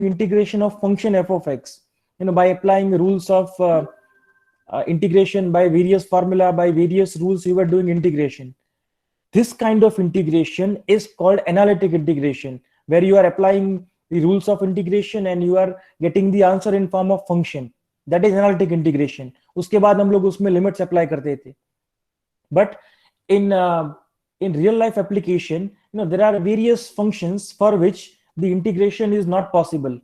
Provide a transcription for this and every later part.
integration of function f of x, by applying rules of integration by various formula, by various rules, you were doing integration. This kind of integration is called analytic integration, where you are applying the rules of integration and you are getting the answer in form of function. That is analytic integration. उसके बाद हम लोग उसमें limits apply करते थे. But in real life application, there are various functions for which the integration is not possible.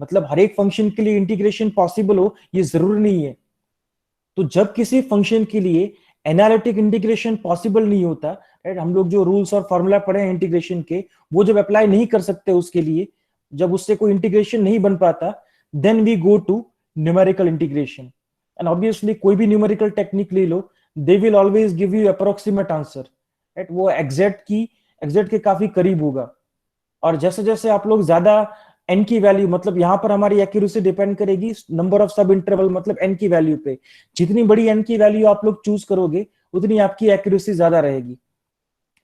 मतलब हर एक function के लिए इंटीग्रेशन पॉसिबल हो ये जरूरी नहीं है. तो जब किसी फंक्शन के लिए एनालिटिक इंटीग्रेशन पॉसिबल नहीं होता, राइट, हम लोग जो रूल्स और फॉर्मूला पढ़े हैं इंटीग्रेशन के, वो जब अप्लाई नहीं कर सकते उसके लिए, जब उससे कोई इंटीग्रेशन नहीं बन पाता, then we go to numerical integration. And obviously कोई भी न्यूमेरिकल टेक्निक ले लो, they will always give you approximate answer, right. वो एग्जैक्ट के काफी करीब होगा. और जैसे जैसे आप लोग ज्यादा एन की वैल्यू, मतलब यहां पर हमारी एक्यूरेसी डिपेंड करेगी नंबर ऑफ सब इंटरवल, मतलब एन की वैल्यू पे. जितनी बड़ी एन की वैल्यू आप लोग चूज करोगे उतनी आपकी एक्यूरेसी ज्यादा रहेगी,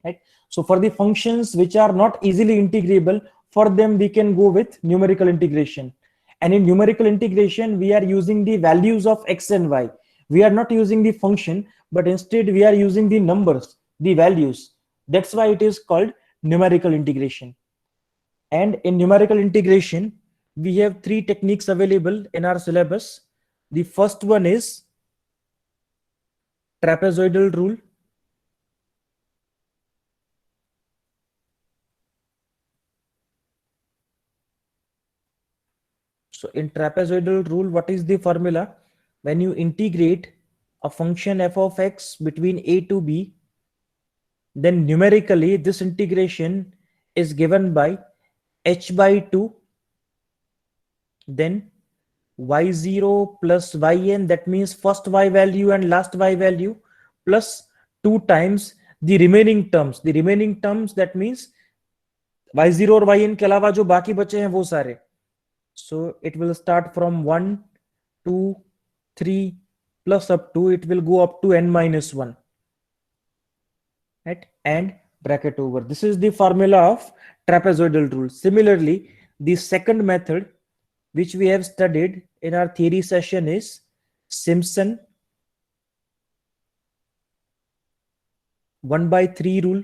right. So for the functions which are not easily integrable, for them we can go with numerical integration. And in numerical integration, we are using the values of x and y. We are not using the function, but instead we are using the numbers, the values. That's why it is called numerical integration. And in numerical integration, we have three techniques available in our syllabus. The first one is trapezoidal rule. So in trapezoidal rule, what is the formula? When you integrate a function f of x between a to b, then numerically this integration is given by h by 2, then y0 plus yn, that means first y value and last y value, plus 2 times the remaining terms. The remaining terms, that means y0 और yn के अलावा जो बाकी बचे हैं वो सारे. So it will start from 1, 2, 3 plus up to, it will go up to n minus 1, right, and bracket over. This is the formula of trapezoidal rule. Similarly, the second method which we have studied in our theory session is Simpson 1/3 rule.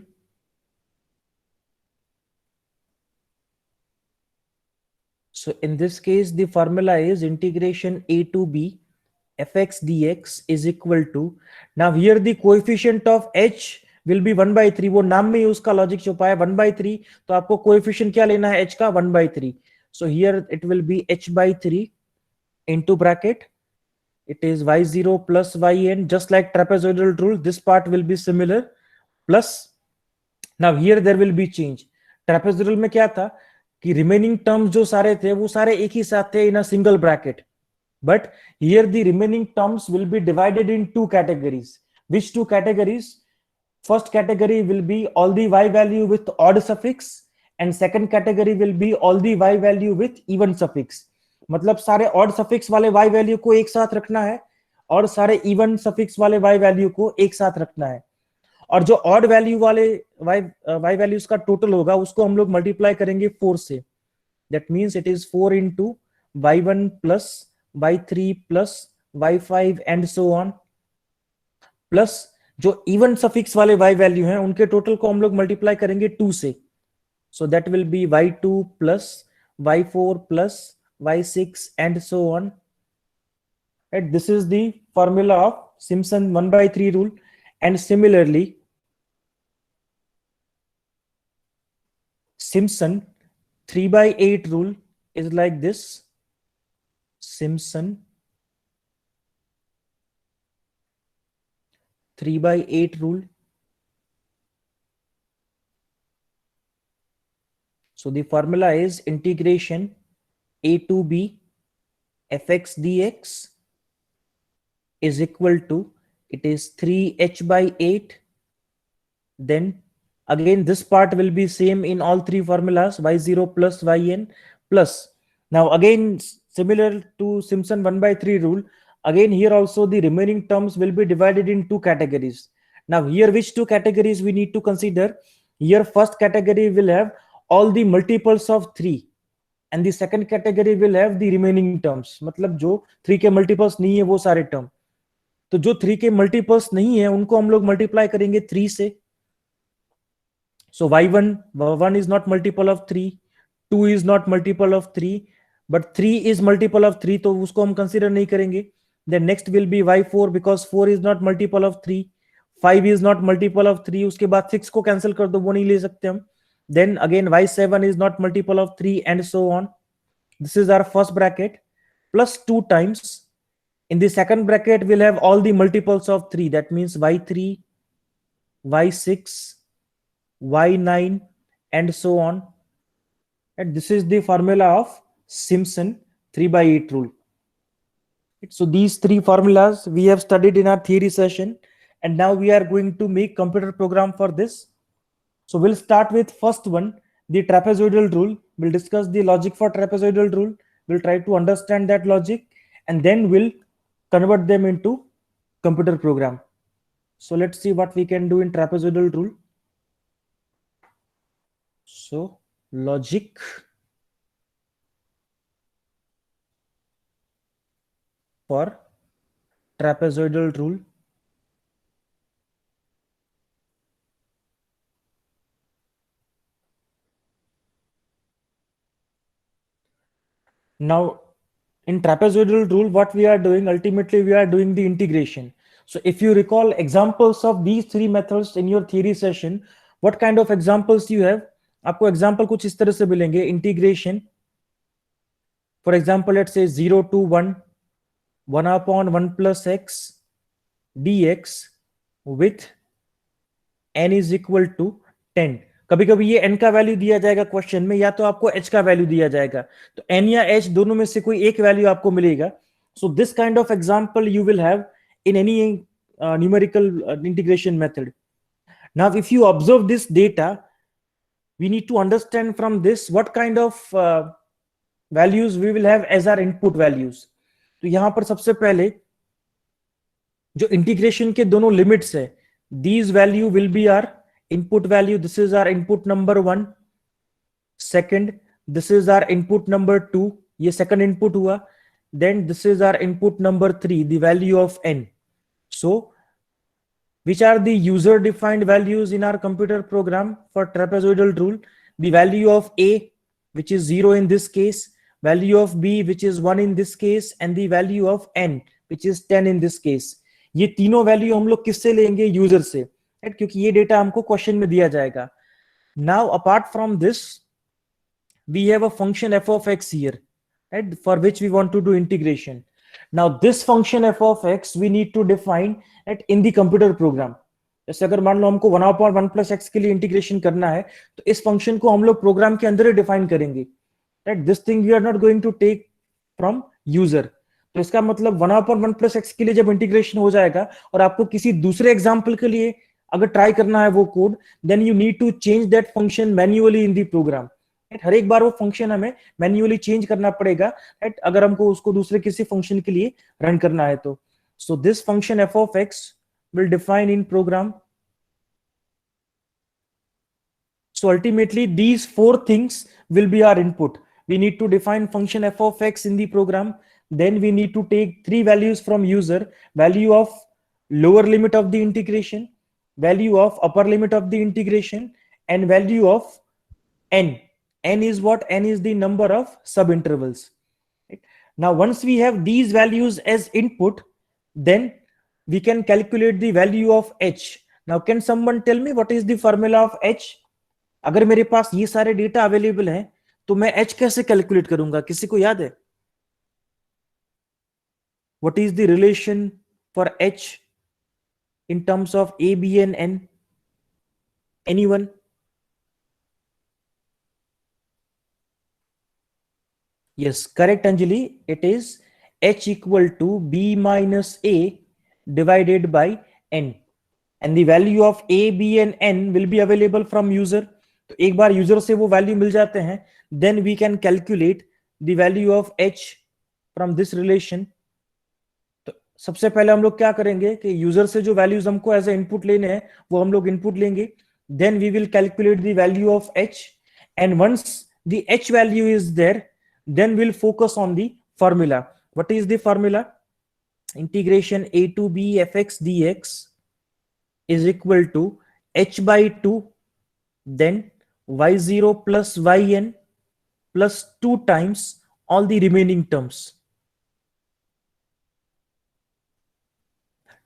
So in this case, the formula is integration a to b fx dx is equal to, now here the coefficient of h will be 1/3. वो नाम में ही उसका logic छुपा है 1/3, तो आपको coefficient क्या लेना है h का, 1/3. So here it will be h by 3 into bracket, it is y0 plus yn, just like trapezoidal rule. This part will be similar, plus now here there will be change. trapezoidal में क्या था कि remaining terms जो सारे थे वो सारे एक ही साथ थे in a single bracket, but here the remaining terms will be divided in two categories. Which two categories? First category will be all the y value with odd suffix, and second category will be all the y value with even suffix. मतलब सारे odd suffix वाले y value को एक साथ रखना है और सारे इवन सफिक्स वाले y वैल्यू को एक साथ रखना है. और जो ऑड वैल्यू वाले y वैल्यूज का टोटल होगा उसको हम लोग मल्टीप्लाई करेंगे 4 से. That means it is 4 into y1 plus y3 plus y5 and so on, plus जो इवन सफिक्स वाले y वैल्यू हैं उनके टोटल को हम लोग मल्टीप्लाई करेंगे 2 से. So that will be y2 plus y4 plus y6 and so on. Right? This is the formula of Simpson 1/3 rule. And similarly, Simpson 3/8 rule is like this. Simpson 3/8 rule. So the formula is integration a to b fx dx is equal to, it is 3h by 8. Then again this part will be same in all three formulas, y0 plus yn plus, now again similar to Simpson 1/3 rule, again here also the remaining terms will be divided in two categories. Now here which two categories we need to consider? Here first category will have all the multiples of 3, and the second category will have the remaining terms, मतलब जो 3 के multiples नहीं है वो सारे term. तो जो 3 के मल्टीपल्स नहीं है उनको हम लोग मल्टीप्लाई करेंगे 3 से। So y1 is not multiple of 3, 2 is not multiple of 3, but 3 is multiple of 3, तो उसको हम कंसीडर नहीं करेंगे। Then next will be y4 because 4 is not multiple of 3, 5 is not multiple of 3, उसके बाद 6 को कैंसिल कर दो, वो नहीं ले सकते हम। Then again y7 is not multiple of 3 and so on. This is our first bracket plus 2 times. In the second bracket we'll have all the multiples of 3, that means y3, y6, y9 and so on. And this is the formula of Simpson 3/8 rule. So these three formulas we have studied in our theory session, and now we are going to make computer program for this. So we'll start with first one, the trapezoidal rule. We'll discuss the logic for trapezoidal rule. We'll try to understand that logic, and then we'll convert them into computer program. So let's see what we can do in trapezoidal rule. So logic for trapezoidal rule. Now in trapezoidal rule, what we are doing, ultimately we are doing the integration. So if you recall examples of these three methods in your theory session, what kind of examples you have? आपको example कुछ इस तरह से मिलेंगे, integration. For example, let's say 0 to 1, 1 upon 1 plus x dx with n is equal to 10. कभी कभी ये n का वैल्यू दिया जाएगा क्वेश्चन में, या तो आपको h का वैल्यू दिया जाएगा, तो n या h दोनों में से कोई एक वैल्यू आपको मिलेगा. So this kind of example you will have in any numerical integration method. Now if you observe this data, we need to understand from this what kind of values we will have as our input values. तो यहां पर सबसे पहले जो integration के दोनों limits है, these value will be our input value. This is our input number 1. Second, this is our input number 2, ये second input हुआ. Then this is our input number 3, the value of n. So which are the user defined values in our computer program for trapezoidal rule? The value of a, which is 0 in this case, value of b, which is 1 in this case, and the value of n, which is 10 in this case. ये तीनों value हम लोग किससे लेंगे? User से, right, क्योंकि ये data हमको क्वेश्चन में दिया जाएगा. Now apart from this we have a function f of x here, right, for which we want to do integration. Now this function f of x we need to define it in the computer program. जैसे अगर मान लो हमको 1 upon 1 plus x के लिए integration करना है, तो इस फंक्शन को हम लोग प्रोग्राम के अंदर ही डिफाइन करेंगे, right. This thing we are not going to take from user. तो इसका मतलब 1 upon 1 plus x के लिए जब इंटीग्रेशन हो जाएगा और आपको किसी दूसरे एग्जाम्पल के लिए अगर ट्राई करना है वो कोड, then you need to change that function manually in the program. हर एक बार वो फंक्शन हमें मैन्युअली चेंज करना पड़ेगा, राइट, अगर हमको उसको दूसरे किसी फंक्शन के लिए रन करना है तो. So this function f of x will define in program. So ultimately these four things will be our input. We need to define function f of x in the program. Then we need to take three values from user: value of lower limit of the integration, value of upper limit of the integration, and value of n. N is what? N is the number of subintervals. Right? Now once we have these values as input, then we can calculate the value of h. Now can someone tell me what is the formula of h? अगर मेरे पास ये सारे data available हैं तो मैं h कैसे calculate करूंगा? किसी को याद है? What is the relation for h in terms of a, b and n? Anyone? Yes, correct, Anjali. It is h equal to b minus a divided by n, and the value of a, b and n will be available from user. तो एक बार user से वो value मिल जाते हैं, then we can calculate the value of h from this relation. तो सबसे पहले हम लोग क्या करेंगे कि यूजर से जो वैल्यूज हमको एज ए इनपुट लेने हैं वो हम लोग इनपुट लेंगे. Then we will calculate the value of h, and once the h value is there, then we'll focus on the formula. What is the formula? Integration a to b fx dx is equal to h by 2, then y0 plus yn plus 2 times all the remaining terms.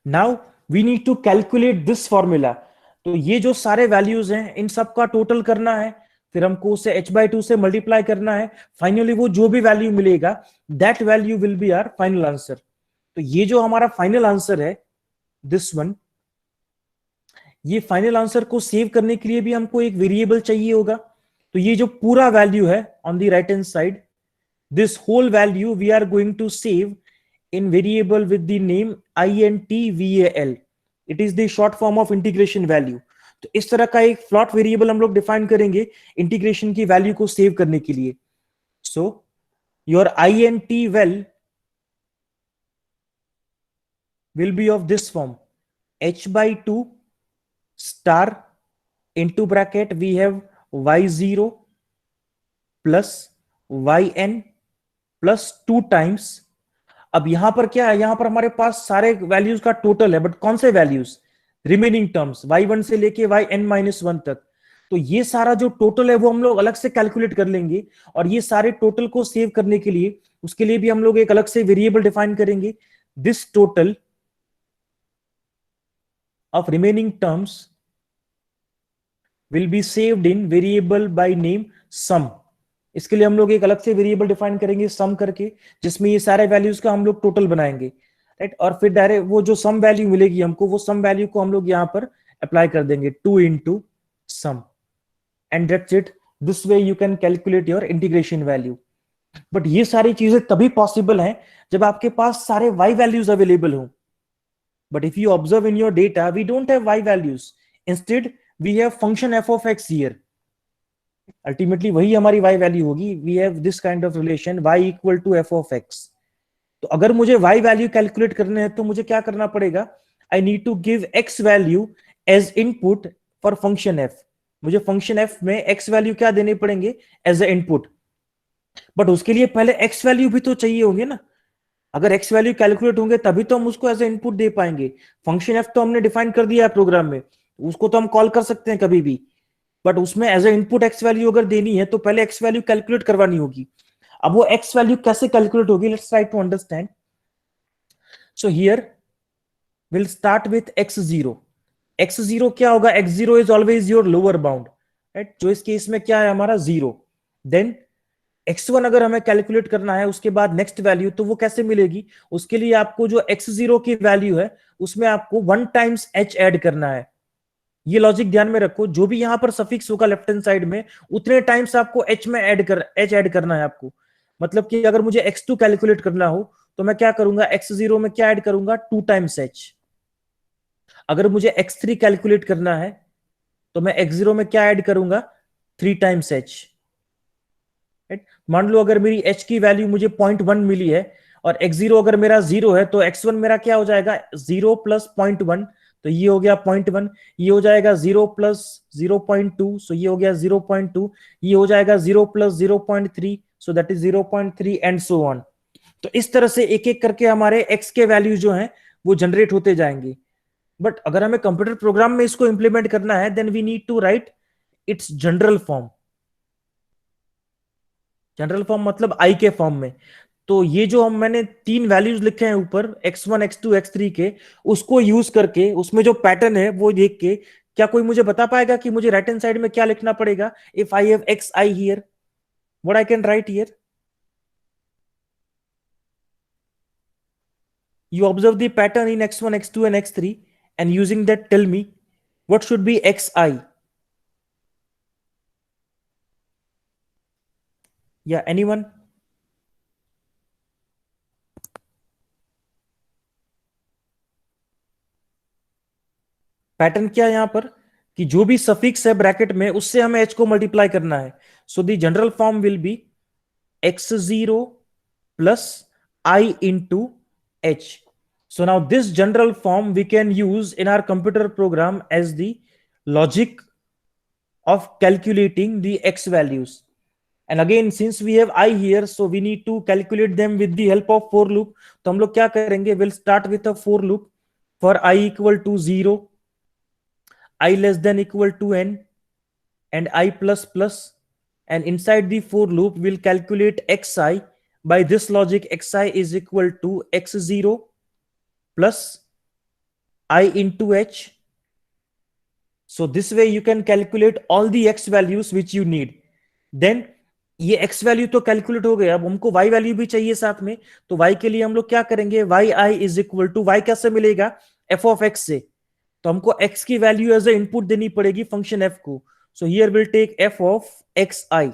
Now we need to calculate this formula. तो ये जो सारे values हैं इन सब का total करना है, फिर हमको उसे h/2 से मल्टीप्लाई करना है. फाइनली वो जो भी वैल्यू मिलेगा that value will be our final answer. तो ये जो हमारा फाइनल आंसर है दिस वन, ये फाइनल आंसर को सेव करने के लिए भी हमको एक वेरिएबल चाहिए होगा. तो ये जो पूरा वैल्यू है on the right hand side, this whole value we are going to save in variable with the name intval. It is the short form of integration value. तो इस तरह का एक फ्लॉट वेरिएबल हम लोग डिफाइन करेंगे integration की value को सेव करने के लिए. So your intval will be of this form: h/2 star into bracket we have y0 plus yn plus 2 times. अब यहां पर क्या है, यहां पर हमारे पास सारे वैल्यूज का टोटल है, बट कौन से वैल्यूज? रिमेनिंग टर्म्स y1 से लेके yn-1 तक. तो ये सारा जो टोटल है वो हम लोग अलग से कैलकुलेट कर लेंगे, और ये सारे टोटल को सेव करने के लिए उसके लिए भी हम लोग एक अलग से वेरिएबल डिफाइन करेंगे. This total of remaining terms will be saved in variable by name sum. इसके लिए हम लोग एक अलग से वेरिएबल डिफाइन करेंगे सम करके, जिसमें ये सारे वैल्यूज का हम लोग टोटल बनाएंगे, राइट. और फिर डायरेक्ट वो जो सम वैल्यू मिलेगी हमको, वो सम वैल्यू को हम लोग यहाँ पर अप्लाई कर देंगे 2 into sum, and that's it. This way you can calculate your integration value. But ये सारी चीजें तभी पॉसिबल हैं जब आपके पास सारे y वैल्यूज अवेलेबल हो. But if you observe in your data we don't have y values, instead we have function f of x here. Ultimately वही हमारी y वैल्यू होगी. We have this kind of relation y equal to f of x. तो अगर मुझे y value calculate करने हैं तो मुझे क्या करना पड़ेगा? I need to give x value as input for function f. मुझे फंक्शन f में x वैल्यू क्या देने पड़ेंगे एज ए इनपुट. बट उसके लिए पहले x वैल्यू भी तो चाहिए होंगे ना. अगर x वैल्यू कैलकुलेट होंगे तभी तो हम उसको एज ए इनपुट दे पाएंगे. फंक्शन f तो हमने डिफाइन कर दिया है प्रोग्राम में, उसको तो हम कॉल कर सकते हैं कभी भी, बट उसमें as a input X value अगर देनी है तो पहले एक्स वैल्यू कैलकुलेट करवानी होगी. अब वो एक्स वैल्यू कैसे कैलकुलेट होगी? Let's try to understand. So here will start with x0. x0 क्या होगा? x0 is always your lower bound, right. जो इस केस में क्या है हमारा 0. देन x1 अगर हमें कैलकुलेट करना है उसके बाद नेक्स्ट वैल्यू, तो वो कैसे मिलेगी? उसके लिए आपको जो x0 की वैल्यू है उसमें आपको 1 टाइम्स h ऐड करना है. ये लॉजिक ध्यान में रखो, जो भी यहां पर सफिक्स होगा लेफ्ट हैंड साइड में उतने टाइम्स आपको h में h ऐड करना है आपको. मतलब कि अगर मुझे x2 कैलकुलेट करना हो तो मैं क्या करूंगा? x0 में क्या ऐड करूंगा? 2 टाइम्स h. अगर मुझे x3 कैलकुलेट करना है तो मैं x0 में क्या ऐड करूंगा? 3 टाइम्स h. मान लो अगर मेरी h की वैल्यू मुझे 0.1 मिली है और x0 अगर मेरा 0 है तो x1 मेरा क्या हो जाएगा? 0 प्लस 0.1, तो ये हो गया 0.1. ये हो जाएगा 0 प्लस 0.2, सो ये हो गया 0.2. ये हो जाएगा 0 plus 0.3, so that is 0.3 and so on. तो इस तरह से एक एक करके हमारे x के वैल्यू जो हैं वो जनरेट होते जाएंगे. बट अगर हमें कंप्यूटर प्रोग्राम में इसको इंप्लीमेंट करना है then we need to write its general form. General form मतलब आई के फॉर्म में. तो ये जो मैंने 3 वैल्यूज लिखे हैं ऊपर x1 x2 x3 के, उसको यूज करके उसमें जो पैटर्न है वो देख के क्या कोई मुझे बता पाएगा कि मुझे राइट हैंड साइड में क्या लिखना पड़ेगा? If I have xi here, what I can write here? You observe the pattern in x1 x2 and x3 and using that tell me what should be xi. Yeah, anyone? Pattern क्या है यहां पर कि जो भी suffix है bracket में उससे हमें h को मल्टीप्लाई करना है. So the general form will be x0 plus I into h. So now this general form we can use in our computer program as the logic of calculating the x values. And again, since we have I here, so we need to calculate them with the help of for loop. तो हम लोग क्या करेंगे, we'll start with a for loop for I equal to 0, I less than equal to n, and I plus plus. And inside the for loop, we'll calculate xi. By this logic, xi is equal to x0 plus I into h. So this way you can calculate all the x values which you need. Then ये x value तो calculate हो गया, अब हमको y value भी चाहिए साथ में. तो y के लिए हम लोग क्या करेंगे, y i is equal to, y कैसे मिलेगा, f ऑफ x से. तो हमको x की वैल्यू एज ए इनपुट देनी पड़ेगी फंक्शन f को. So here will take f of x i.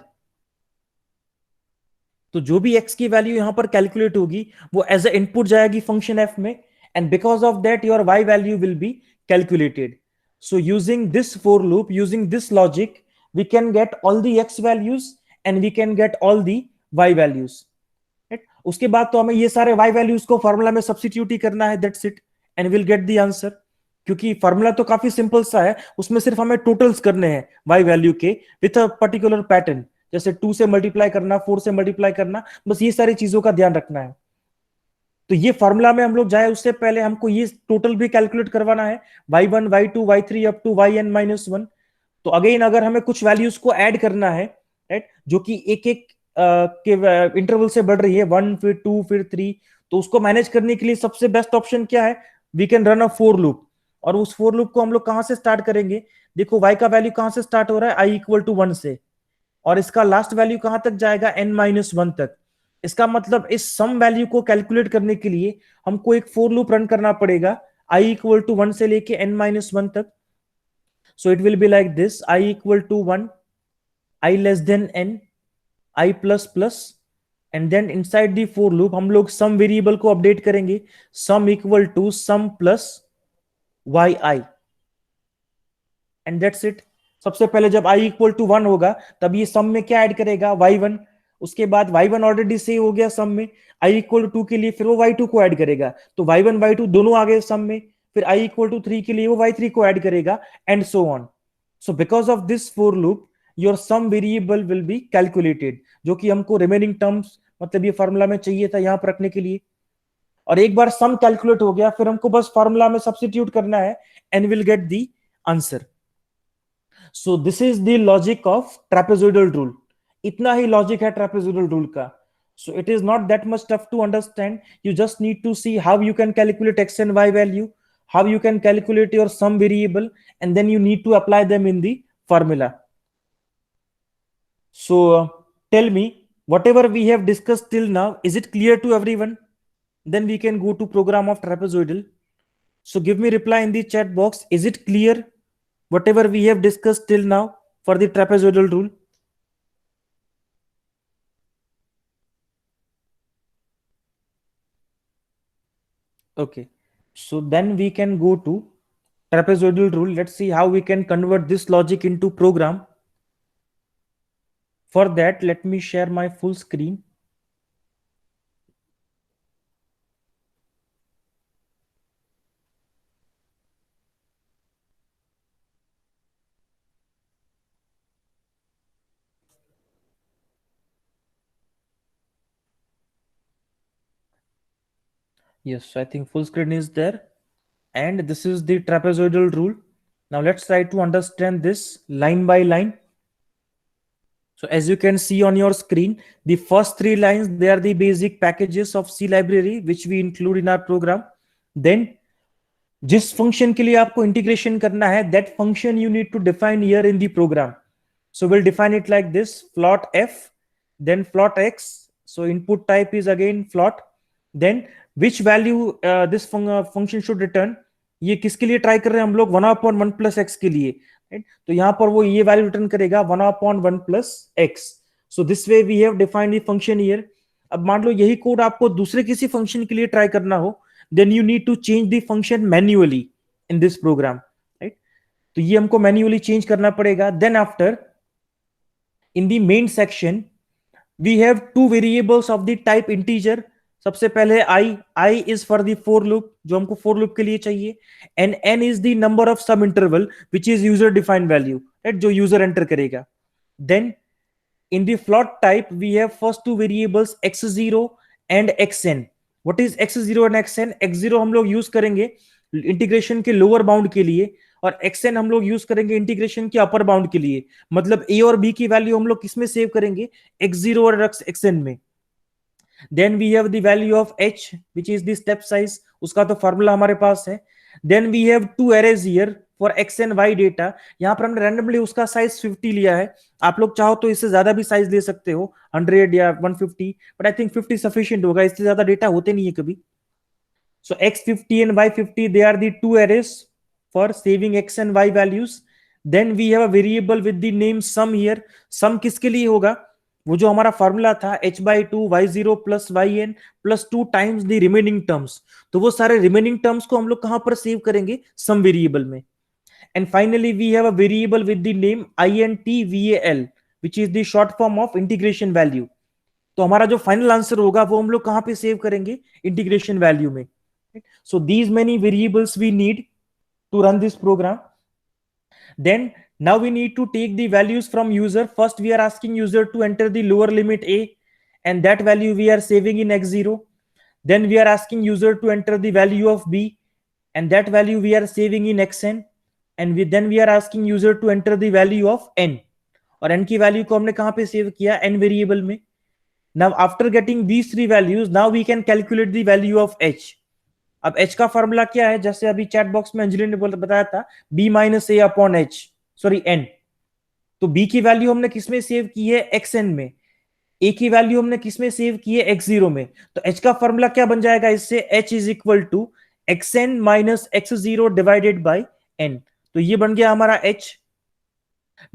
तो जो भी x की वैल्यू यहां पर कैलकुलेट होगी वो एज ए इनपुट जाएगी फंक्शन f में, and because of that your y value will be calculated. So using this for loop, using this logic, we can get all the x values and we can get all the y values. Right? उसके बाद तो हमें ये सारे y values को formula में substitute ही करना है, that's it, and we'll get the answer. क्योंकि फॉर्मूला तो काफी सिंपल सा है, उसमें सिर्फ हमें टोटल्स करने हैं y वैल्यू के विथ अ पर्टिकुलर पैटर्न, जैसे 2 से मल्टीप्लाई करना, 4 से मल्टीप्लाई करना, बस ये सारी चीजों का ध्यान रखना है. तो ये फॉर्मूला में हम लोग जाए उससे पहले हमको ये टोटल भी कैलकुलेट करवाना है, y1 y2 y3 up to yn-1. तो अगेन अगर हमें कुछ वैल्यूज को ऐड करना है, राइट, जो कि एक एक के इंटरवल से बढ़ रही है, 1 फिर 2 फिर 3, तो उसको मैनेज करने के लिए सबसे बेस्ट ऑप्शन क्या है, we can run a for loop. और उस फॉर लूप को हम लोग कहां से स्टार्ट करेंगे, देखो y का वैल्यू कहां से स्टार्ट हो रहा है, i इक्वल टू 1 से, और इसका लास्ट वैल्यू कहां तक जाएगा, n-1 तक. इसका मतलब इस सम वैल्यू को कैलकुलेट करने के लिए हमको एक फॉर लूप रन करना पड़ेगा i इक्वल टू 1 से लेके n-1 तक. So it will be like this, i equal to 1, i less than n, i plus plus, and then inside the for loop हम लोग सम वेरिएबल को update करेंगे, sum equal to sum plus yi, and that's it. सबसे पहले जब i equal to 1 होगा तब ये सम में क्या ऐड करेगा, y1. उसके बाद y1 ऑलरेडी सेव हो गया सम में, i इक्वल टू 2 के लिए फिर वो y2 को ऐड करेगा, तो y1 y2 दोनों आ गए सम में, फिर i इक्वल टू 3 के लिए वो y3 को ऐड करेगा, and so on. So because of this for loop your sum variable will be calculated, जो कि हमको रिमेनिंग टर्म्स मतलब ये फॉर्मूला में चाहिए था यहां पर रखने के लिए. और एक बार सम कैलकुलेट हो गया फिर हमको बस फॉर्मूला में सब्स्टिट्यूट करना है, and will get the answer. So this is the logic of trapezoidal rule. इतना ही लॉजिक है trapezoidal rule का. So it is not that much tough to understand. You just need to see how you can calculate x and y value, how you can calculate your sum variable, and then you need to apply them in the formula. So tell me, whatever we have discussed till now, is it clear to everyone? Then we can go to program of trapezoidal. So give me reply in the chat box. Is it clear? Whatever we have discussed till now for the trapezoidal rule. Okay, so then we can go to trapezoidal rule. Let's see how we can convert this logic into program. For that, let me share my full screen. Yes, I think full screen is there. And this is the trapezoidal rule. Now let's try to understand this line by line. So as you can see on your screen, the first 3 lines, they are the basic packages of C library, which we include in our program. Then जिस function के लिए आपको integration करना है, that function you need to define here in the program. So we'll define it like this, float f, then float x. So input type is again float. Then which value this function should return. ये किसके लिए try कर रहे हैं हम लोग, 1/1 plus x के लिए, right? तो यहां पर वो ये वैल्यू रिटर्न करेगा 1/1 plus x. So this way we have defined the function here. अब मान लो यही कोड आपको दूसरे किसी फंक्शन के लिए ट्राई करना हो, then you need to change the function manually in this program, right? तो ये हमको manually change करना पड़ेगा. Then after, in the main section, we have 2 variables of the type integer. सबसे पहले i is for the for loop, जो हमको for loop के लिए चाहिए, and n is the number of sum interval which is user defined value, right? जो user enter करेगा. Then In the float type, we have first two variables x0 and xn. What is x0 and xn? x0 हम लोग use करेंगे integration के lower bound के लिए, और xn हम लोग यूज करेंगे इंटीग्रेशन के अपर बाउंड के लिए. मतलब a और b की वैल्यू हम लोग किसमें सेव करेंगे? x0 और xn में. Then we have the value of h, which is the step size. उसका तो फॉर्मूला हमारे पास है. Then we have two arrays here for x and y data. यहाँ पर हमने रैंडमली उसका साइज 50 लिया है. आप लोग चाहो तो इससे ज्यादा भी साइज ले सकते हो, 100 या 150, बट आई थिंक 50 सफिशिएंट होगा, इससे ज्यादा डेटा होते नहीं है कभी. So x50 and y50, they are the two arrays for saving x and y values. Then we have a variable with the name sum here. Sum किसके लिए होगा? वो जो हमारा फॉर्मूला था h/2 y0 plus yn plus 2 times the remaining terms. तो वो सारे रिमेनिंग टर्म्स को हम लोग कहां पर सेव करेंगे? सम वेरिएबल में. And finally we have a variable with the name intval, which is the short form of integration value. तो हमारा जो फाइनल आंसर होगा वो हम लोग कहां पे सेव करेंगे? इंटीग्रेशन वैल्यू में. So these many variables we need to run this program. Then now we need to take the values from user. First we are asking user to enter the lower limit a, and that value we are saving in x0. Then we are asking user to enter the value of b, and that value we are saving in xn. And then we are asking user to enter the value of n, और n की value को हमने कहां पे save किया? n variable में. Now after getting these three values, now we can calculate the value of h. अब h का फॉर्मूला क्या है? जैसे अभी चैट बॉक्स में अंजलि ने बताया था, b माइनस ए अपॉन एच, सॉरी n. तो b की वैल्यू हमने किसमें सेव की है? xn में. a की वैल्यू हमने किसमें सेव की है? x0 में. तो h का फॉर्मूला क्या बन जाएगा इससे? h is equal to xn minus x0 divided by n. तो ये बन गया हमारा h.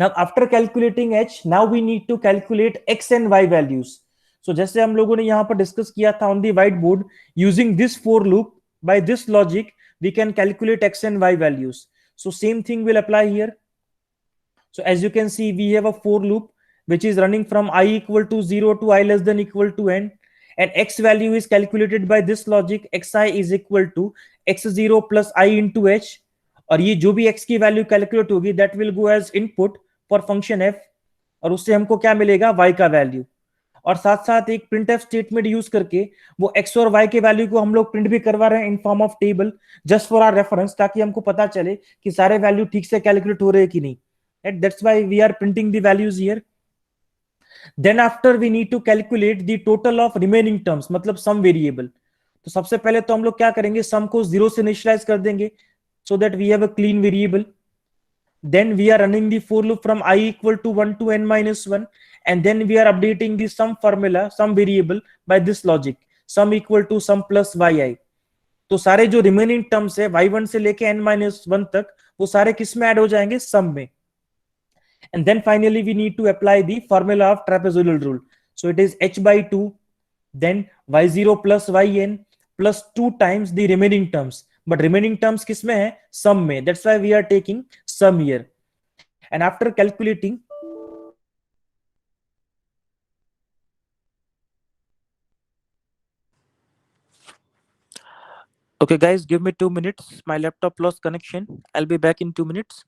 Now after calculating h, now we need to calculate x and y values. So जैसे हम लोगों ने यहाँ पर डिस्कस किया था on the whiteboard, using this for loop, by this logic we can calculate x and y values. So same thing will apply here. So as you can see, we have a for loop which is running from I equal to 0 to I less than equal to n, and x value is calculated by this logic. xi is equal to x0 plus I into h, और ये जो भी x की value calculate होगी that will go as input for function f, और उससे हमको क्या मिलेगा? y का वैल्यू. और साथ साथ एक प्रिंट एफ स्टेटमेंट यूज करके वो x और y के वैल्यू को हम लोग प्रिंट भी करवा रहे हैं in form of table, just for our reference, ताकि हमको पता चले कि सारे वैल्यू ठीक से कैलकुलेट हो रहे हैं कि नहीं. That's why we are printing the values here. Then after we need to calculate the total of remaining terms, मतलब sum variable. तो सबसे पहले तो हम लोग क्या करेंगे? सम को 0 से इनिशियलाइज कर देंगे so that we have a clean variable. Then we are running the for loop from I equal to 1 to n minus 1, and then we are updating the sum formula, sum variable, by this logic, sum equal to sum plus yi. तो सारे जो remaining terms है y1 से लेके n minus 1 तक, वो सारे किस में ऐड हो जाएंगे? सम में. And then finally we need to apply the formula of trapezoidal rule. So it is h by 2, then y0 plus yn plus 2 times the remaining terms. But remaining terms किस में है? Sum में. That's why we are taking sum here. And after calculating, okay guys, give me 2 minutes. My laptop lost connection. I'll be back in 2 minutes.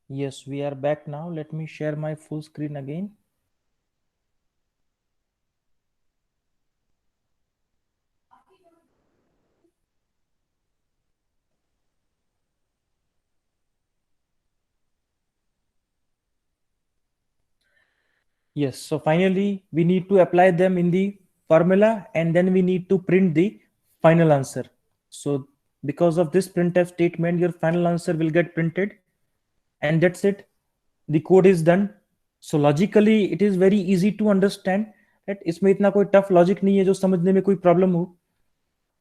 Yes, we are back now. Let me share my full screen again. Yes, so finally we need to apply them in the formula and then we need to print the final answer. So because of this printf statement, your final answer will get printed and that's it. The code is done. So logically it is very easy to understand that इसमें इतना कोई tough logic नहीं है जो समझने में कोई problem हो.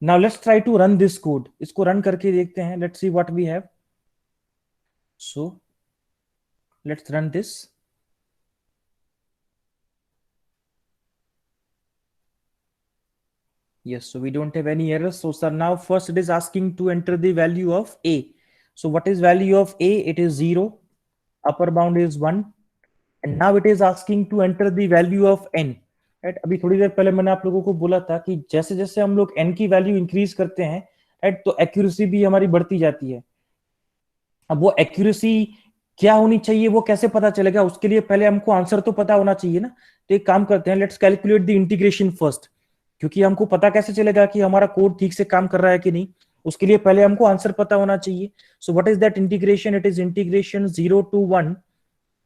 Now let's try to run this code. इसको run करके देखते हैं. Let's see what we have. So let's run this. Yes, so we don't have any errors. So sir, now first it is asking to enter the value of a. So what is value of a? It is 0. Upper bound is 1. And now it is asking to enter the value of n. Right, अभी थोड़ी देर पहले मैंने आप लोगों को बोला था कि जैसे जैसे हम लोग n की वैल्यू इंक्रीज करते हैं, राइट, तो एक्यूरेसी भी हमारी बढ़ती जाती है. अब वो एक्यूरेसी क्या होनी चाहिए, वो कैसे पता चलेगा? उसके लिए पहले हमको आंसर तो पता होना चाहिए ना. तो एक काम करते हैं, let's calculate the integration first. क्योंकि हमको पता कैसे चलेगा कि हमारा कोड ठीक से काम कर रहा है कि नहीं, उसके लिए पहले हमको आंसर पता होना चाहिए. So what is that integration? It is integration 0 to 1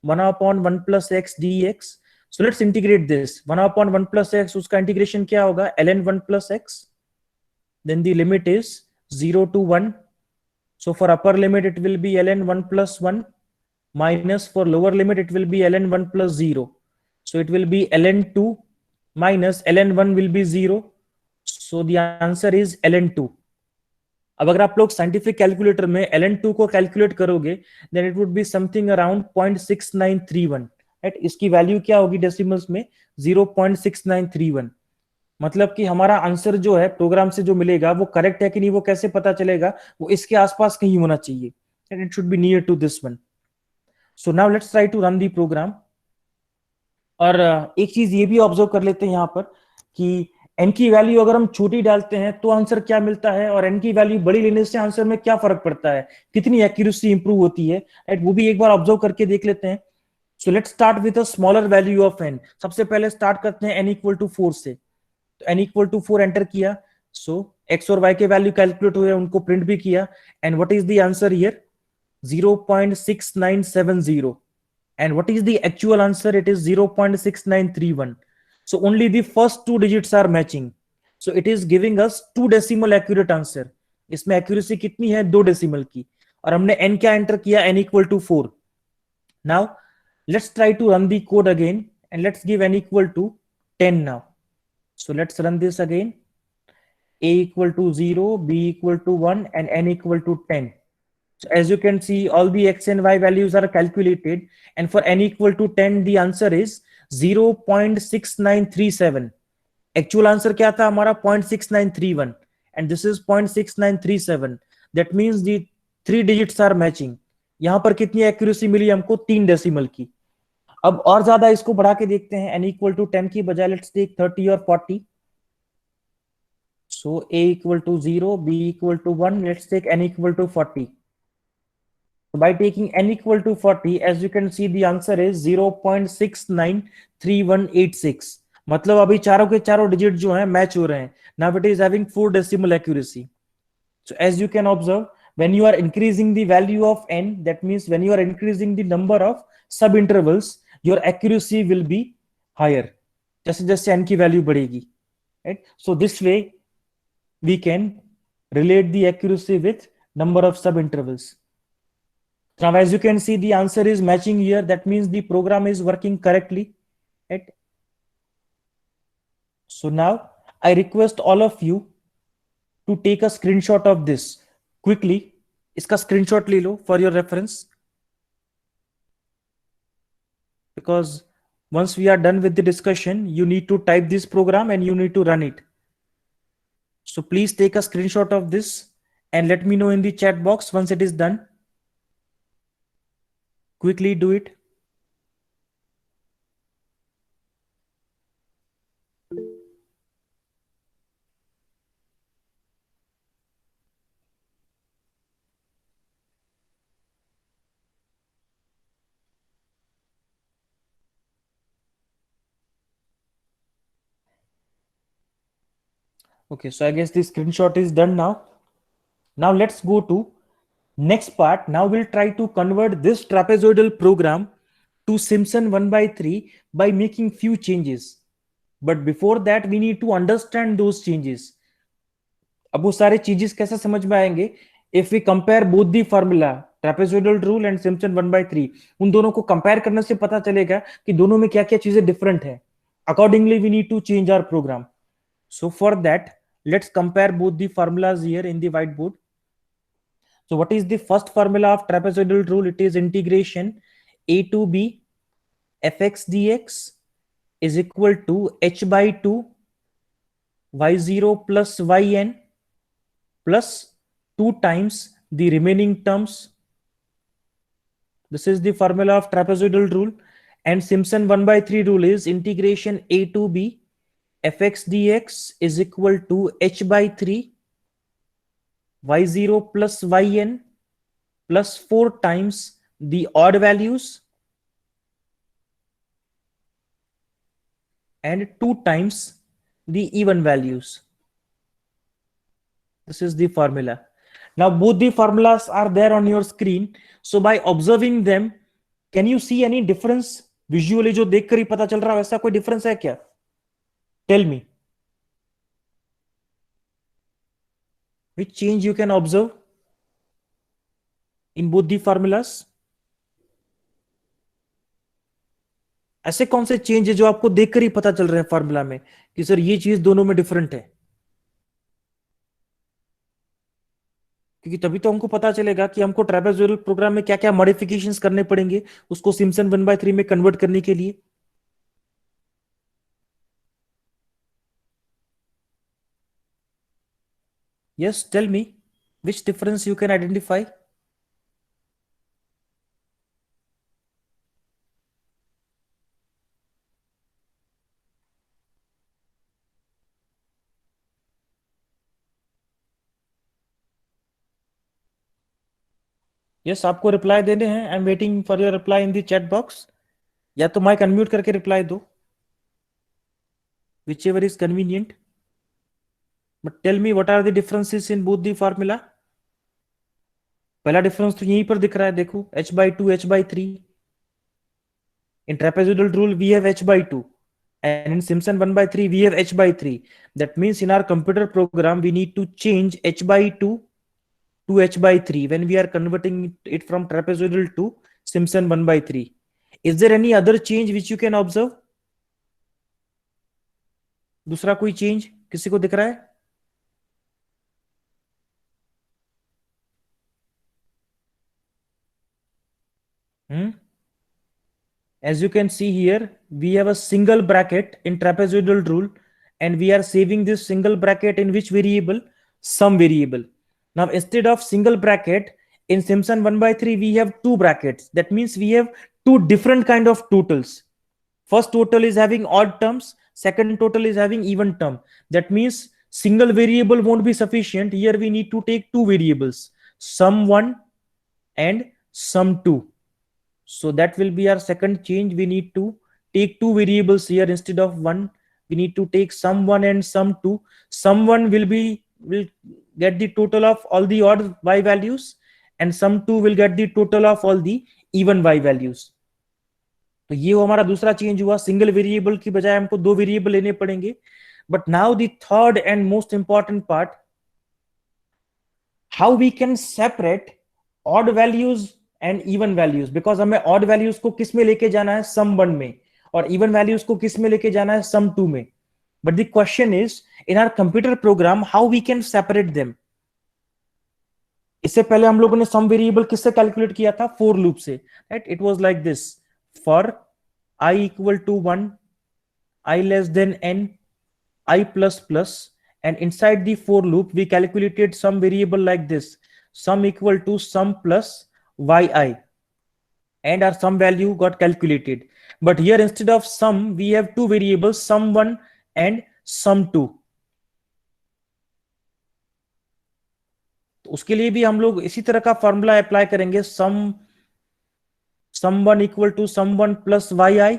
1 upon 1 plus x dx. So let's integrate this. 1 upon 1 plus x, उसका इंटीग्रेशन क्या होगा? ln 1 plus x. Then the limit is 0 to 1. So for upper limit it will be ln 1 plus 1 minus for lower limit it will be ln 1 plus 0. So it will be ln 2 minus ln 1 will be 0. So the answer is ln 2. अब अगर आप लोग scientific calculator में ln2 को calculate करोगे then it would be something around 0.6931. Right, इसकी वैल्यू क्या होगी डेसिमल्स में? 0.6931. मतलब कि हमारा आंसर जो है प्रोग्राम से जो मिलेगा वो करेक्ट है कि नहीं, वो कैसे पता चलेगा? वो इसके आसपास कहीं होना चाहिए. It should be near to this one. So now let's try to run the program. और एक चीज ये भी ऑब्जर्व कर लेते हैं यहाँ पर कि एन की वैल्यू अगर हम छोटी डालते हैं तो आंसर क्या मिलता है, और एन की वैल्यू बड़ी लेने से आंसर में क्या फर्क पड़ता है, कितनी एक्यूरेसी इंप्रूव होती है, राइट, वो भी एक बार ऑब्जर्व करके देख लेते हैं. So let's start with a smaller value of N. सबसे पहले स्टार्ट करते हैं एन इक्वल टू 4 से. तो एन इक्वल टू 4 एंटर किया. सो एक्स और वाई के वैल्यू कैलकुलेट हुए, उनको प्रिंट भी किया. And what is the answer here? 0.6970. And what is the actual answer? It is 0.6931. So only the first two digits are matching. So it is giving us 2 decimal accurate answer. इसमें accuracy कितनी है? 2 decimal की. और हमने n क्या enter किया? n equal to 4. Now let's try to run the code again and let's give n equal to 10 now. So let's run this again. A equal to 0, b equal to 1 and n equal to 10. So as you can see, all the x and y values are calculated, and for n equal to 10, the answer is 0.6937. Actual answer क्या था हमारा? 0.6931, and this is 0.6937. That means the 3 digits are matching. यहाँ पर कितनी accuracy मिली हमको? 3 decimal की. अब और ज्यादा इसको बढ़ा के देखते हैं. n equal to 10 की बजाय लेट्स टेक 30 और 40. So a equal to 0, b equal to 1. Let's take n equal to 40. By taking n equal to 40, as you can see, the answer is 0.693186. मतलब अभी चारों के चारों डिजिट जो हैं मैच हो रहे हैं. Now it is having 4 decimal accuracy. So as you can observe, when you are increasing the value of n, that means when you are increasing the number of sub intervals, your accuracy will be higher. जैसे जैसे n की value बढ़ेगी, right? So this way we can relate the accuracy with number of sub intervals. Now, as you can see, the answer is matching here. That means the program is working correctly. Right? So now I request all of you to take a screenshot of this quickly. इसका screenshot ले लो for your reference. Because once we are done with the discussion, you need to type this program and you need to run it. So please take a screenshot of this and let me know in the chat box once it is done. Quickly do it. Okay, so I guess the screenshot is done now. Now let's go to next part. Now we'll try to convert this trapezoidal program to Simpson 1 by 3 by making few changes. But before that, we need to understand those changes. अब वो सारे चीजेस कैसे समझ में आएंगे? If we compare both the formula trapezoidal rule and Simpson 1/3, उन दोनों को कंपेयर करने से पता चलेगा कि दोनों में क्या क्या चीजें डिफरेंट है. Accordingly we need to change our program. So for that let's compare both the formulas here in the whiteboard. So what is the first formula of trapezoidal rule? It is integration a to b fx dx is equal to h by 2 y0 plus yn plus 2 times the remaining terms. This is the formula of trapezoidal rule. And Simpson 1/3 rule is integration a to b fx dx is equal to h by 3 y0 plus yn plus 4 times the odd values and 2 times the even values. This is the formula. Now both the formulas are there on your screen. So by observing them, can you see any difference? Visually जो देख कर ही पता चल रहा है वैसा कोई difference है क्या? Tell me. Which change you can observe in both the formulas? ऐसे कौन से चेंज है जो आपको देखकर ही पता चल रहे हैं फॉर्मूला में कि सर ये चीज दोनों में डिफरेंट है? क्योंकि तभी तो हमको पता चलेगा कि हमको ट्रेपेजोइडल प्रोग्राम में क्या क्या मॉडिफिकेशंस करने पड़ेंगे उसको सिम्पसन 1/3 में कन्वर्ट करने के लिए. Yes, tell me which difference you can identify. Yes, आपको रिप्लाई देने हैं. I am waiting for your reply in the chat box. या तो माइक अनम्यूट करके रिप्लाई दो, whichever is convenient. But tell me what are the differences in both the formula. पहला difference तो यहीं पर दिख रहा है, देखो h by 2 h by 3. In trapezoidal rule we have h by 2 and in Simpson 1/3 we have h by 3. That means in our computer program we need to change h by 2 to h by 3 when we are converting it from trapezoidal to Simpson 1/3. Is there any other change which you can observe? दूसरा कोई change किसी को दिख रहा है? As you can see here, we have a single bracket in trapezoidal rule and we are saving this single bracket in which variable? Sum variable. Now instead of single bracket in Simpson 1/3 we have two brackets. That means we have two different kind of totals. First total is having odd terms, second total is having even term. That means single variable won't be sufficient. Here we need to take two variables, sum1 and sum2. So that will be our second change. We need to take two variables here instead of one. We need to take sum1 and sum2. Sum1 will get the total of all the odd y values and sum2 will get the total of all the even y values. तो ये हमारा दूसरा change हुआ. Single variable की बजाय हमको दो variable लेने पड़ेंगे. But now the third and most important part, how we can separate odd values and even values. Because हमें ऑड वैल्यूज को किस में लेके जाना है? सम 1 में. और इवन वैल्यूज को किस में लेके जाना है? सम 2 में. But the question is in our computer program how we can separate them. इससे पहले हम लोगों ने सम वेरिएबल किससे कैलकुलेट किया था? फॉर लूप से. Right, it was like this. For I equal to 1, I less than n, I plus plus, and inside the for loop we calculated some variable like this, sum equal to sum plus yi, and our sum value got calculated. But here instead of sum we have two variables, sum1 and sum2. तो उसके लिए भी हम लोग इसी तरह का formula apply करेंगे, sum1 equal to sum1 plus yi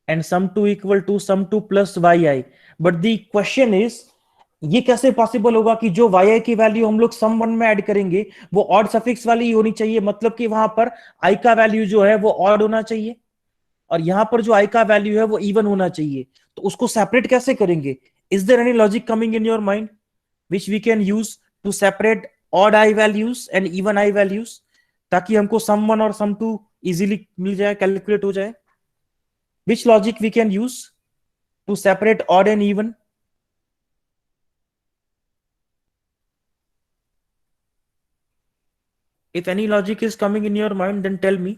and sum2 equal to sum2 plus yi. But the question is, ये कैसे पॉसिबल होगा कि जो yi की वैल्यू हम लोग सम वन में ऐड करेंगे वो ऑड सफिक्स वाली ही होनी चाहिए, मतलब कि वहां पर i का वैल्यू जो है वो ऑड होना चाहिए और यहां पर जो i का वैल्यू है वो इवन होना चाहिए। तो उसको सेपरेट कैसे करेंगे? Is there any logic coming in your mind which we can use to separate odd i values and even i values, ताकि हमको सम वन और सम टू इजीली मिल जाए, कैलकुलेट हो जाए? Which logic we can use to separate odd and even? If any logic is coming in your mind, then tell me.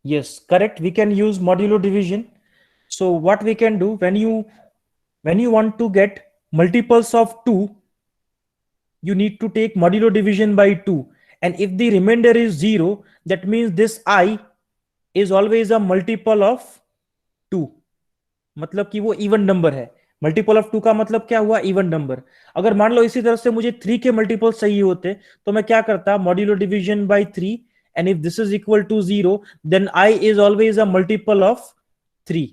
Yes, correct. We can use modulo division. So what we can do, when you want to get multiples of 2, you need to take modulo division by 2. And if the remainder is 0, that means this I is always a multiple of 2. मतलब कि वो even number है। Multiple of 2 का मतलब क्या हुआ? Even number. अगर मान लो इसी तरह से मुझे 3 के मल्टीपल चाहिए होते तो मैं क्या करता? Modulo division by 3, and if this is equal to 0 then I is always a multiple of 3।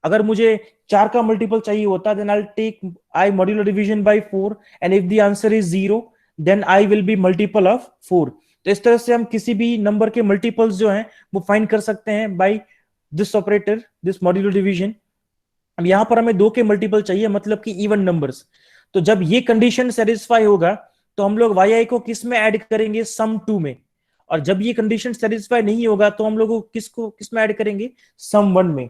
अगर मुझे 4 का मल्टीपल चाहिए होता then I take I modulo division by 4, and if the answer is 0 then I will be multiple of 4। तो इस तरह से हम किसी भी नंबर के मल्टीपल्स जो हैं वो फाइंड कर सकते हैं by this operator, this modulo division. अब यहां पर हमें 2 के मल्टीपल चाहिए, मतलब कि इवन नंबर्स। तो जब ये कंडीशन सेटिस्फाई होगा तो हम लोग yi को किस में ऐड करेंगे? सम 2 में। और जब ये कंडीशन सेटिस्फाई नहीं होगा तो हम लोग किस में ऐड करेंगे? सम 1 में।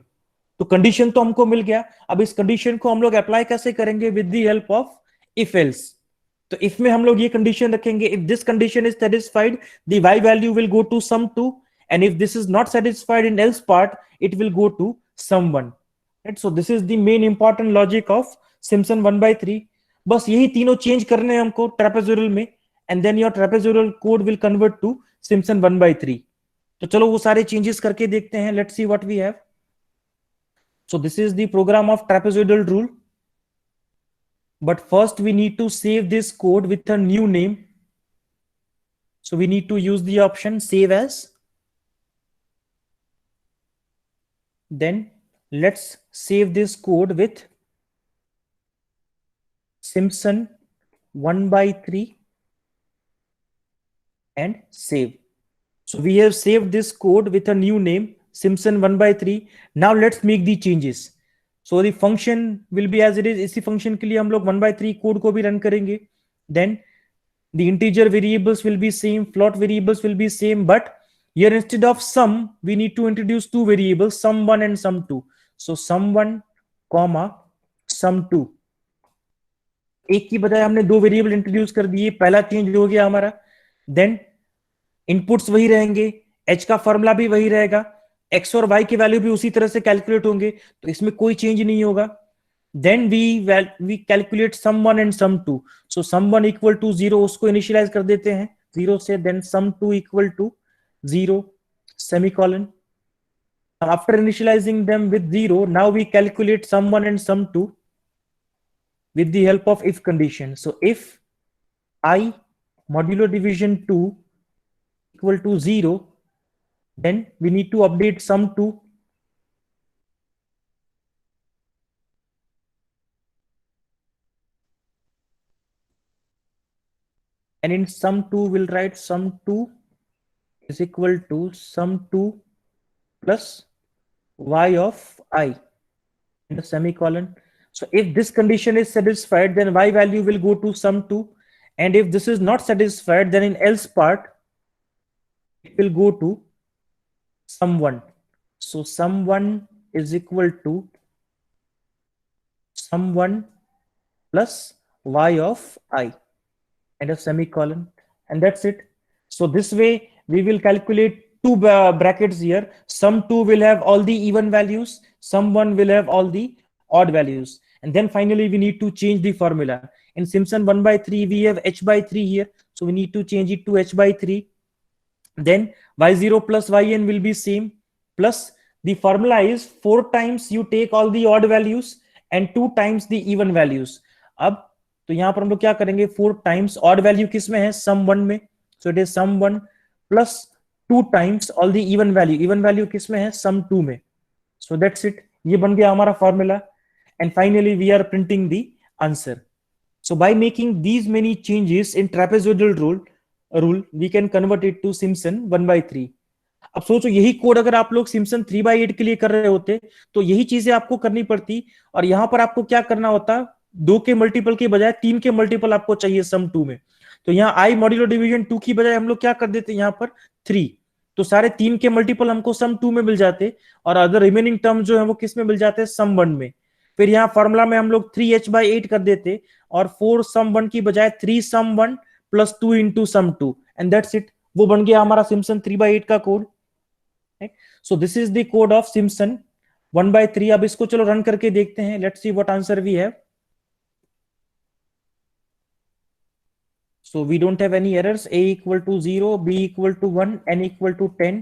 तो कंडीशन तो हमको मिल गया, अब इस कंडीशन को हम लोग अप्लाई कैसे करेंगे? With the help of if else. तो इफ में हम लोग ये कंडीशन रखेंगे, if this condition is satisfied the y value will go to sum 2, and if this is not satisfied in else part it will go to sum 1। right? So this is the main important logic of Simpson 1/3। बस यही तीनों change करने हैं हमको trapezoidal में, and then your trapezoidal code will convert to Simpson 1/3। तो चलो वो सारे चेंजेस करके देखते हैं। Let's see what we have. So this is the program of trapezoidal rule, but first we need to save this code with a new name. So we need to use the option save as. Then let's save this code with Simpson 1/3 and save. So we have saved this code with a new name Simpson 1/3। Now let's make the changes. So the function will be as it is। इसी function के लिए हम लोग 1/3 code को भी run करेंगे। Then the integer variables will be same, float variables will be same, but here instead of sum we need to introduce two variables, sum1 and sum2। So sum1 comma sum2। एक की बजाय हमने दो variable introduce कर दिए, पहला change हो गया हमारा। देन इनपुट्स वही रहेंगे, एच का फॉर्मूला भी वही रहेगा, एक्स और वाई की वैल्यू भी उसी तरह से कैलकुलेट होंगे, तो इसमें कोई चेंज नहीं होगा। Then we calculate sum one and sum two. So sum one equal to 0, उसको इनिशियलाइज कर देते हैं 0 से, then sum two equal to 0 semicolon. After initializing them with 0, now we calculate sum 1 and sum 2 with the help of if condition. So if I modulo division 2 equal to 0, then we need to update sum 2. And in sum 2 we'll write sum 2 is equal to sum 2 plus y of I in the semicolon. So if this condition is satisfied, then y value will go to sum 2, and if this is not satisfied, then in else part it will go to sum 1. So sum 1 is equal to sum 1 plus y of I and a semicolon, and that's it. So this way we will calculate two brackets here. Sum 2 will have all the even values, sum 1 will have all the odd values, and then finally we need to change the formula. In Simpson 1/3 we have h/3 here, so we need to change it to h/3. Then y0 plus yn will be same, plus the formula is 4 times you take all the odd values and 2 times the even values. अब तो यहां पर हम लोग क्या करेंगे, 4 times odd value किस में है? सम 1 में। So it is sum 1 plus 2 times all the even value किस में है, sum 2 में. So that's it, ये बन गया हमारा formula. And finally we are printing the answer. So by making these many changes in trapezoidal rule we can convert it to Simpson 1/3. अब सोचो यही कोड अगर आप लोग सिम्पसन 3/8 के लिए कर रहे होते तो यही चीजें आपको करनी पड़ती, और यहां पर आपको क्या करना होता, 2 के मल्टीपल के बजाय 3 के मल्टीपल आपको चाहिए सम 2 में. तो यहाँ आई मॉड्यूलो डिवीजन 2 की बजाय हम लोग क्या कर देते यहाँ पर 3. तो सारे 3 के मल्टीपल हमको सम 2 में मिल जाते, और अदर रिमेनिंग टर्म जो है वो किस में मिल जाते हैं, सम 1 में. फिर यहाँ फॉर्मूला में हम लोग 3h/8 कर देते, और 4 सम 1 की बजाय 3 sum 1 plus 2 into sum 2, and that's it. वो बन गया हमारा सिम्पसन 3/8 का code. So this is the code of Simpson 1/3. अब इसको चलो रन करके देखते हैं. Let's see what answer we have. So we don't have any errors. A equal to 0, B equal to 1, N equal to 10.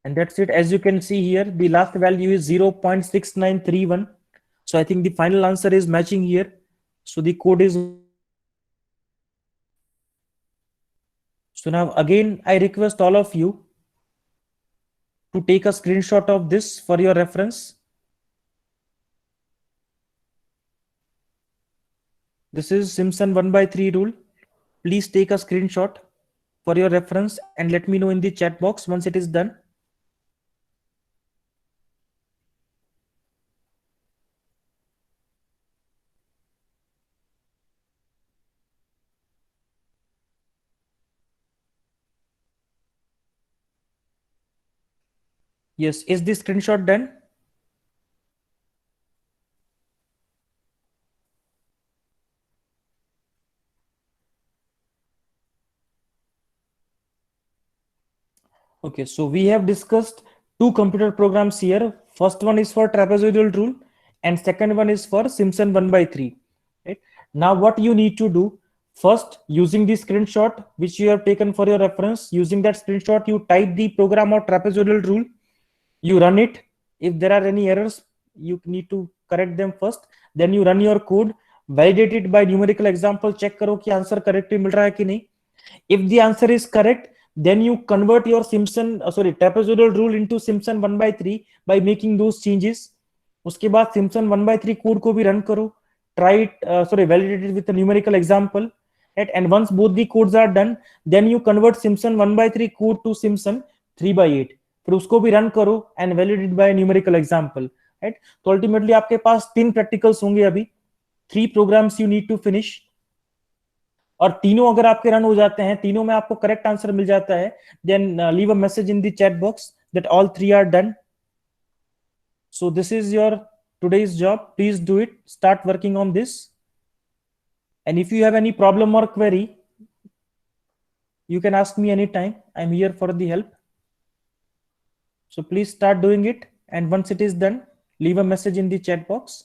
And that's it. As you can see here, the last value is 0.6931. So I think the final answer is matching here. So the code is. So now again, I request all of you to take a screenshot of this for your reference. This is Simpson 1/3 rule. Please take a screenshot for your reference and let me know in the chat box once it is done. Yes, is the screenshot done? Okay, so we have discussed 2 computer programs here. First one is for trapezoidal rule and second one is for Simpson 1/3. Right? Now what you need to do, first using the screenshot which you have taken for your reference, using that screenshot you type the program of trapezoidal rule, you run it. If there are any errors, you need to correct them first. Then you run your code, validate it by numerical example, check करो कि answer correctly मिल रहा है कि नहीं. If the answer is correct, then you convert your trapezoidal rule into Simpson 1/3 by making those changes. उसके बाद Simpson 1/3 code को भी रन करो, try it, validate it with a numerical example, right? And once both the codes are done, then you convert Simpson 1/3 code to Simpson 3/8. फिर उसको भी run करो and validate it by a numerical example, right? तो ultimately आपके पास 3 practicals होंगे अभी, 3 programs you need to finish, और तीनों अगर आपके रन हो जाते हैं, तीनों में आपको करेक्ट आंसर मिल जाता है, then leave a message in the chat box that all 3 are done. So this is your today's job. Please do it. Start working on this. And if you have any problem or query, you can ask me anytime. I'm here for the help. So please start doing it. And once it is done, leave a message in the chat box.